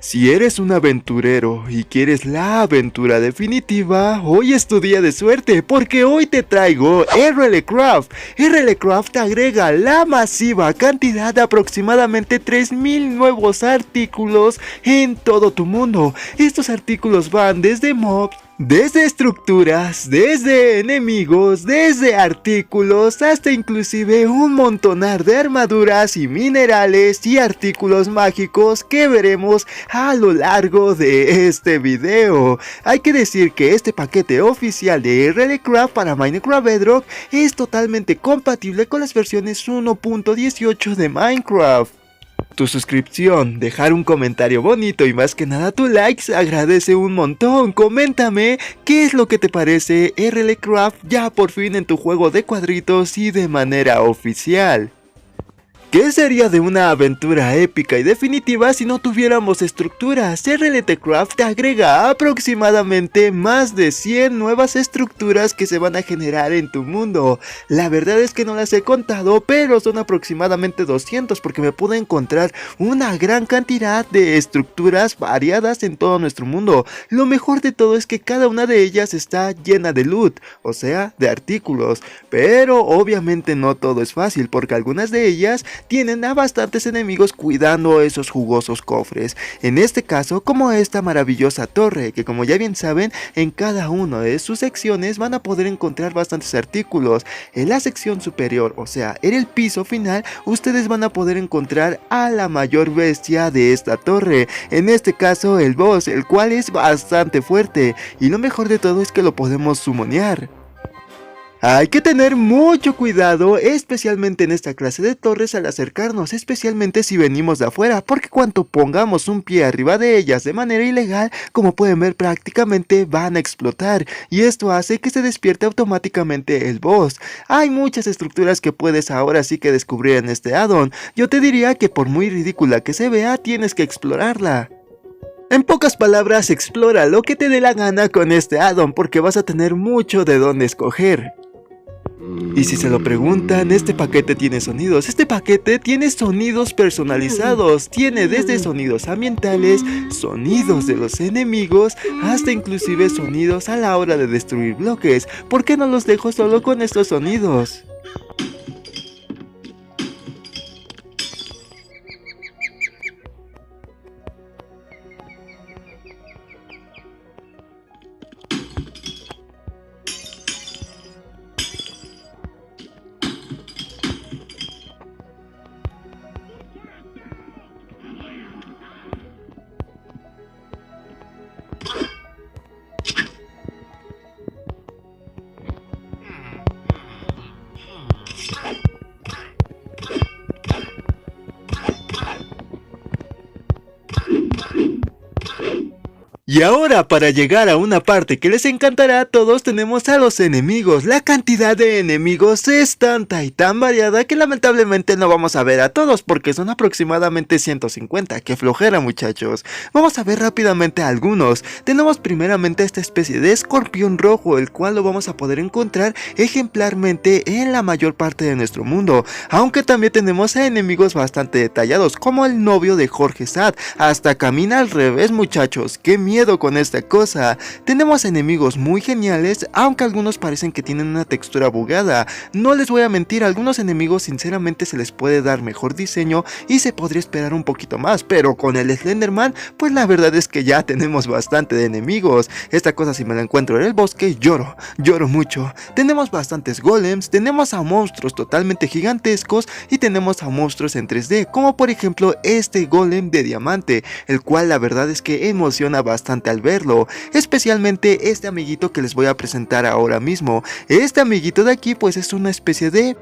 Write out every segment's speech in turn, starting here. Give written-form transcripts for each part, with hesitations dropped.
Si eres un aventurero y quieres la aventura definitiva, hoy es tu día de suerte porque hoy te traigo RLCraft. RLCraft agrega la masiva cantidad de aproximadamente 3000 nuevos artículos en todo tu mundo. Estos artículos van desde mobs, desde estructuras, desde enemigos, desde artículos, hasta inclusive un montonar de armaduras y minerales y artículos mágicos que veremos a lo largo de este video. Hay que decir que este paquete oficial de RLCraft para Minecraft Bedrock es totalmente compatible con las versiones 1.18 de Minecraft. Tu suscripción, dejar un comentario bonito y más que nada tu like se agradece un montón. Coméntame qué es lo que te parece RLCraft ya por fin en tu juego de cuadritos y de manera oficial. ¿Qué sería de una aventura épica y definitiva si no tuviéramos estructuras? RLCraft te agrega aproximadamente más de 100 nuevas estructuras que se van a generar en tu mundo. La verdad es que no las he contado, pero son aproximadamente 200 porque me pude encontrar una gran cantidad de estructuras variadas en todo nuestro mundo. Lo mejor de todo es que cada una de ellas está llena de loot, o sea, de artículos. Pero obviamente no todo es fácil porque algunas de ellas tienen a bastantes enemigos cuidando esos jugosos cofres. En este caso, como esta maravillosa torre, que como ya bien saben, en cada una de sus secciones van a poder encontrar bastantes artículos. En la sección superior, o sea, en el piso final, ustedes van a poder encontrar a la mayor bestia de esta torre. En este caso, el boss, el cual es bastante fuerte. Y lo mejor de todo es que lo podemos summonear. Hay que tener mucho cuidado, especialmente en esta clase de torres al acercarnos, especialmente si venimos de afuera, porque cuando pongamos un pie arriba de ellas de manera ilegal, como pueden ver prácticamente van a explotar, y esto hace que se despierte automáticamente el boss. Hay muchas estructuras que puedes ahora sí que descubrir en este addon. Yo te diría que por muy ridícula que se vea, tienes que explorarla. En pocas palabras, explora lo que te dé la gana con este addon, porque vas a tener mucho de dónde escoger. Y si se lo preguntan, este paquete tiene sonidos. Este paquete tiene sonidos personalizados. Tiene desde sonidos ambientales, sonidos de los enemigos, hasta inclusive sonidos a la hora de destruir bloques. ¿Por qué no los dejo solo con estos sonidos? Y ahora, para llegar a una parte que les encantará a todos, tenemos a los enemigos. La cantidad de enemigos es tanta y tan variada que lamentablemente no vamos a ver a todos porque son aproximadamente 150. ¡Qué flojera, muchachos! Vamos a ver rápidamente algunos. Tenemos primeramente esta especie de escorpión rojo, el cual lo vamos a poder encontrar ejemplarmente en la mayor parte de nuestro mundo. Aunque también tenemos a enemigos bastante detallados, como el novio de Jorge Sad. Hasta camina al revés, muchachos. ¡Qué miedo con esta cosa! Tenemos enemigos muy geniales, aunque algunos parecen que tienen una textura bugada. No les voy a mentir, a algunos enemigos sinceramente se les puede dar mejor diseño y se podría esperar un poquito más, pero con el Slenderman, pues la verdad es que ya tenemos bastante de enemigos. Esta cosa, si me la encuentro en el bosque, lloro mucho. Tenemos bastantes golems, tenemos a monstruos totalmente gigantescos y tenemos a monstruos en 3D, como por ejemplo este golem de diamante, el cual la verdad es que emociona bastante al verlo, especialmente este amiguito que les voy a presentar ahora mismo. Este amiguito de aquí pues es una especie de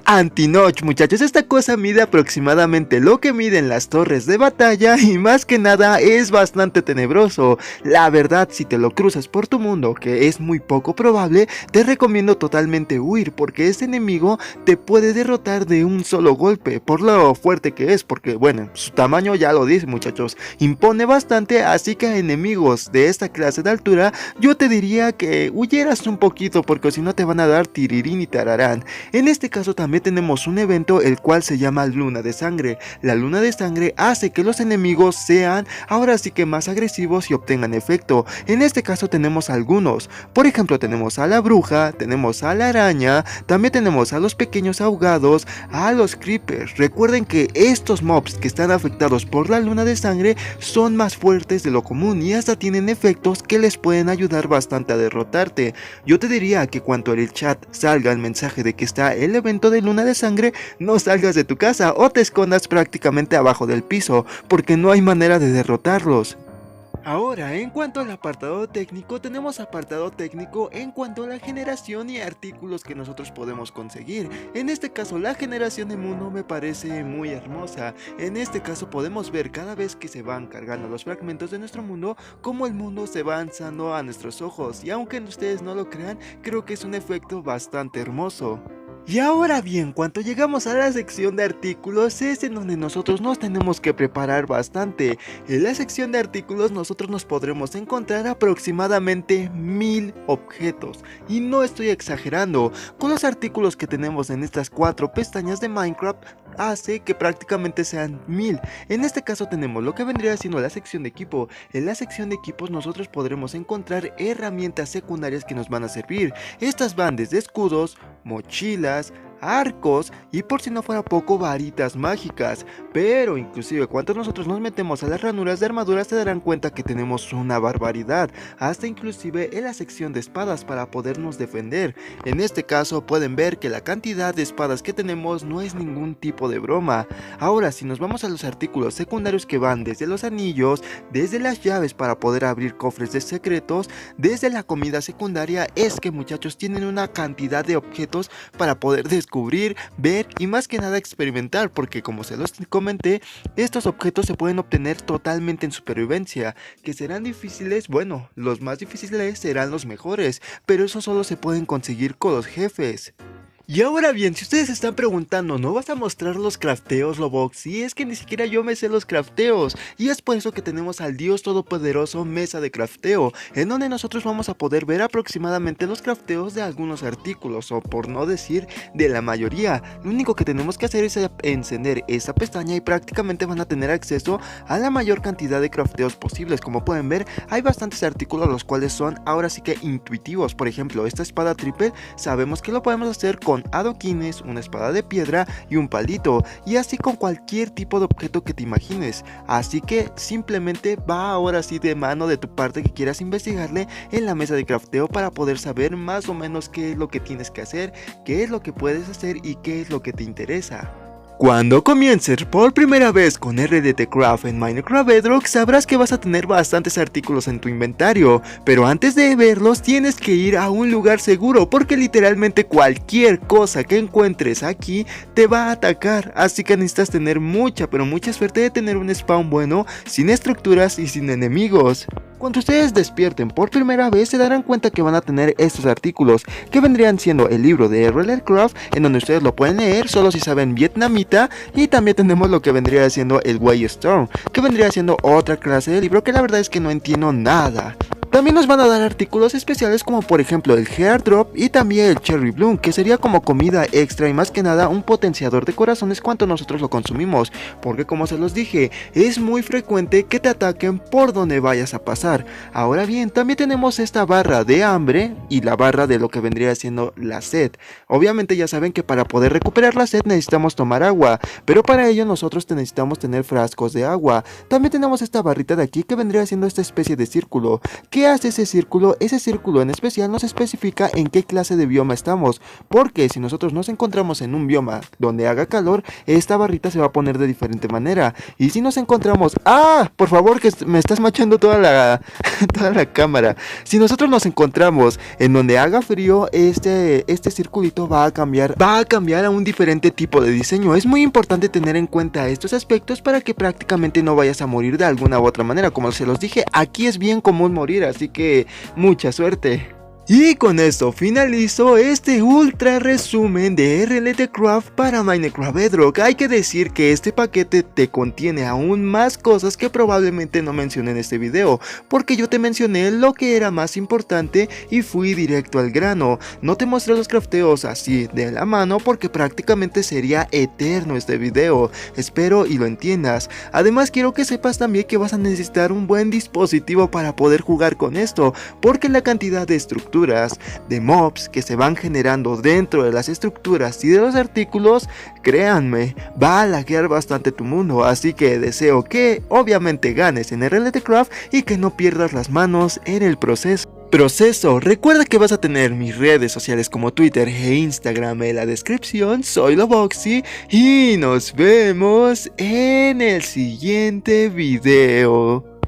anti-notch, muchachos. Esta cosa mide aproximadamente lo que miden las torres de batalla y más que nada es bastante tenebroso. La verdad, si te lo cruzas por tu mundo, que es muy poco probable, te recomiendo totalmente huir porque este enemigo te puede derrotar de un solo golpe por lo fuerte que es, porque bueno, su tamaño ya lo dice, muchachos, impone bastante así que a enemigos de esta clase de altura yo te diría que huyeras un poquito porque si no te van a dar tirirín y tararán. En este caso también tenemos un evento el cual se llama Luna de Sangre. La Luna de Sangre hace que los enemigos sean ahora sí que más agresivos y obtengan efecto. En este caso tenemos algunos, por ejemplo tenemos a la bruja, tenemos a la araña, también tenemos a los pequeños ahogados, a los creepers. Recuerden que estos mobs que están afectados por la Luna de Sangre son más fuertes de lo común y hasta tienen efectos que les pueden ayudar bastante a derrotarte. Yo te diría que cuando en el chat salga el mensaje de que está el evento de Luna de Sangre, no salgas de tu casa o te escondas prácticamente abajo del piso, porque no hay manera de derrotarlos. Ahora, en cuanto al apartado técnico, tenemos apartado técnico en cuanto a la generación y artículos que nosotros podemos conseguir. En este caso, la generación de mundo me parece muy hermosa. En este caso podemos ver cada vez que se van cargando los fragmentos de nuestro mundo, cómo el mundo se va alzando a nuestros ojos. Y aunque ustedes no lo crean, creo que es un efecto bastante hermoso. Y ahora bien, cuando llegamos a la sección de artículos es en donde nosotros nos tenemos que preparar bastante. En la sección de artículos nosotros nos podremos encontrar aproximadamente 1000 objetos. Y no estoy exagerando, con los artículos que tenemos en estas 4 pestañas de Minecraft hace que prácticamente sean 1000. En este caso tenemos lo que vendría siendo la sección de equipo. En la sección de equipos nosotros podremos encontrar herramientas secundarias que nos van a servir. Estas van desde escudos, mochilas, arcos y por si no fuera poco varitas mágicas. Pero inclusive cuando nosotros nos metemos a las ranuras de armaduras se darán cuenta que tenemos una barbaridad, hasta inclusive en la sección de espadas para podernos defender. En este caso pueden ver que la cantidad de espadas que tenemos no es ningún tipo de broma. Ahora si nos vamos a los artículos secundarios que van desde los anillos, desde las llaves para poder abrir cofres de secretos, desde la comida secundaria, es que muchachos tienen una cantidad de objetos para poder descubrir, ver y más que nada experimentar, porque como se los comenté, estos objetos se pueden obtener totalmente en supervivencia. Que serán difíciles, bueno, los más difíciles serán los mejores, pero eso solo se pueden conseguir con los jefes. Y ahora bien, si ustedes se están preguntando, ¿no vas a mostrar los crafteos, Lobox? Y es que ni siquiera yo me sé los crafteos. Y es por eso que tenemos al Dios Todopoderoso Mesa de Crafteo, en donde nosotros vamos a poder ver aproximadamente los crafteos de algunos artículos, o por no decir de la mayoría. Lo único que tenemos que hacer es encender esa pestaña y prácticamente van a tener acceso a la mayor cantidad de crafteos posibles. Como pueden ver, hay bastantes artículos los cuales son ahora sí que intuitivos. Por ejemplo, esta espada triple, sabemos que lo podemos hacer con adoquines, una espada de piedra y un palito, y así con cualquier tipo de objeto que te imagines. Así que simplemente va ahora sí de mano de tu parte que quieras investigarle en la mesa de crafteo para poder saber más o menos qué es lo que tienes que hacer, qué es lo que puedes hacer y qué es lo que te interesa. Cuando comiences por primera vez con RDT Craft en Minecraft Bedrock, sabrás que vas a tener bastantes artículos en tu inventario, pero antes de verlos tienes que ir a un lugar seguro, porque literalmente cualquier cosa que encuentres aquí te va a atacar, así que necesitas tener mucha, pero mucha suerte de tener un spawn bueno, sin estructuras y sin enemigos. Cuando ustedes despierten por primera vez se darán cuenta que van a tener estos artículos, que vendrían siendo el libro de RL Craft, en donde ustedes lo pueden leer solo si saben vietnamita, y también tenemos lo que vendría siendo el Way Storm, que vendría siendo otra clase de libro que la verdad es que no entiendo nada. También nos van a dar artículos especiales como por ejemplo el Heart Drop y también el Cherry Bloom, que sería como comida extra y más que nada un potenciador de corazones cuando nosotros lo consumimos, porque como se los dije, es muy frecuente que te ataquen por donde vayas a pasar. Ahora bien, también tenemos esta barra de hambre y la barra de lo que vendría siendo la sed. Obviamente ya saben que para poder recuperar la sed necesitamos tomar agua, pero para ello nosotros necesitamos tener frascos de agua. También tenemos esta barrita de aquí que vendría siendo esta especie de círculo. ¿Qué hace ese círculo? Ese círculo en especial nos especifica en qué clase de bioma estamos, porque si nosotros nos encontramos en un bioma donde haga calor, esta barrita se va a poner de diferente manera, y si nos encontramos... ¡Ah! Por favor, que me estás machando toda la cámara. Si nosotros nos encontramos en donde haga frío, este circulito va a cambiar a un diferente tipo de diseño. Es muy importante tener en cuenta estos aspectos para que prácticamente no vayas a morir de alguna u otra manera. Como se los dije, aquí es bien común morir, así que mucha suerte. Y con esto finalizo este ultra resumen de RLT Craft para Minecraft Bedrock. Hay que decir que este paquete te contiene aún más cosas que probablemente no mencioné en este video, porque yo te mencioné lo que era más importante y fui directo al grano. No te mostré los crafteos así de la mano porque prácticamente sería eterno este video. Espero y lo entiendas. Además quiero que sepas también que vas a necesitar un buen dispositivo para poder jugar con esto, porque la cantidad de estructuras, de mobs que se van generando dentro de las estructuras y de los artículos, créanme, va a laguear bastante tu mundo. Así que deseo que obviamente ganes en RLT Craft y que no pierdas las manos en el proceso. Recuerda que vas a tener mis redes sociales como Twitter e Instagram en la descripción. Soy Loboxy y nos vemos en el siguiente video.